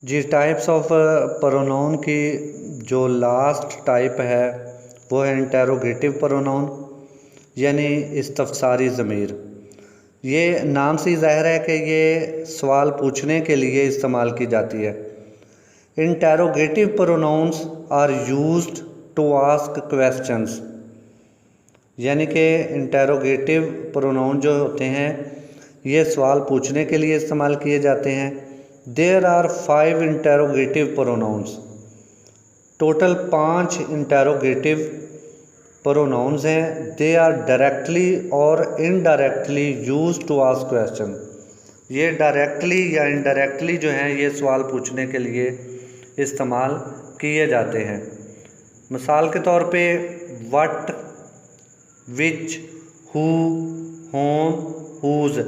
Ji, types of pronoun की जो last type है वो है इंटेरोगेटिव प्रोनाउन, यानी इस्तफसारी ज़मीर। ये नाम से ही ज़ाहिर है कि ये सवाल पूछने के लिए इस्तेमाल की जाती है। Interrogative pronouns are used to ask questions, यानी कि इंटेरोगेटिव प्रोनाउन जो होते हैं ये सवाल पूछने के लिए इस्तेमाल किए जाते हैं। There are 5 interrogative pronouns. Total 5 interrogative pronouns हैं। दे आर डायरेक्टली और indirectly used to ask question. ये डायरेक्टली या इनडायरेक्टली जो हैं ये सवाल पूछने के लिए इस्तेमाल किए जाते हैं। मिसाल के तौर पे what, which, who, whom, whose,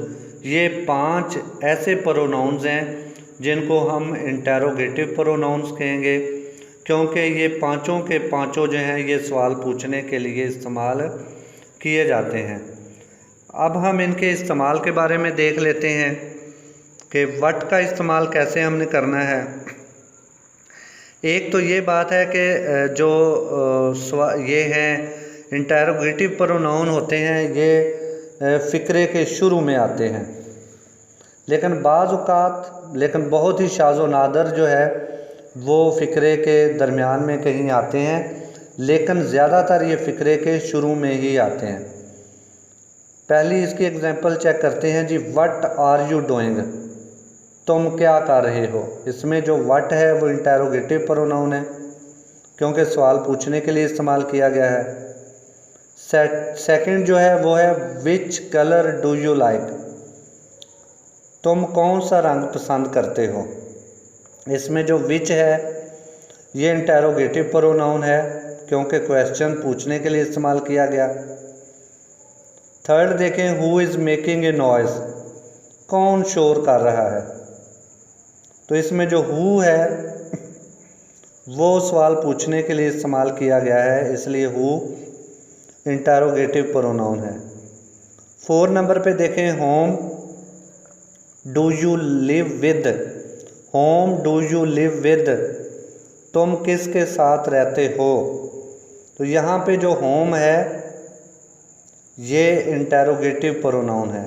ये 5 ऐसे प्रोनाउंस हैं जिनको हम इंटेरोगेटिव प्रोनाउंस कहेंगे, क्योंकि ये पाँचों के पाँचों जो हैं ये सवाल पूछने के लिए इस्तेमाल किए जाते हैं। अब हम इनके इस्तेमाल के बारे में देख लेते हैं कि व्हाट का इस्तेमाल कैसे हमने करना है। एक तो ये बात है कि जो ये हैं इंटेरोगेटिव प्रोनाउन होते हैं ये फ़िक्रे के शुरू में आते हैं, लेकिन लेकिन बहुत ही शाज़ो नादर जो है वो फ़िक्रे के दरमियान में कहीं आते हैं, लेकिन ज़्यादातर ये फ़िक्रे के शुरू में ही आते हैं। पहली इसकी एग्जांपल चेक करते हैं जी। व्हाट आर यू डूइंग, तुम क्या कर रहे हो। इसमें जो व्हाट है वो इंटेरोगेटिव प्रोनाउन है क्योंकि सवाल पूछने के लिए इस्तेमाल किया गया है। सेकंड जो है वो है which colour do you like, तुम कौन सा रंग पसंद करते हो। इसमें जो विच है ये इंटेरोगेटिव प्रोनाउन है क्योंकि क्वेश्चन पूछने के लिए इस्तेमाल किया गया। थर्ड देखें, who is making a noise, कौन शोर कर रहा है। तो इसमें जो हु है वो सवाल पूछने के लिए इस्तेमाल किया गया है, इसलिए हु इंटेरोगेटिव प्रोनाउन है। 4 नंबर पे देखें, home do you live with, home do you live with, तुम किसके साथ रहते हो। तो यहाँ पे जो होम है ये इंटेरोगेटिव प्रोनाउन है।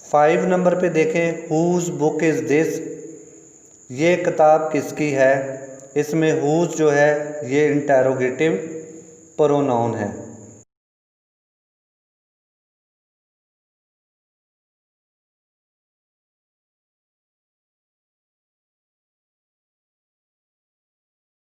5 नंबर पे देखें, हुज बुक इज़ दिस, ये किताब किसकी है। इसमें हुज जो है ये इंटेरोगेटिव प्रोनाउन है।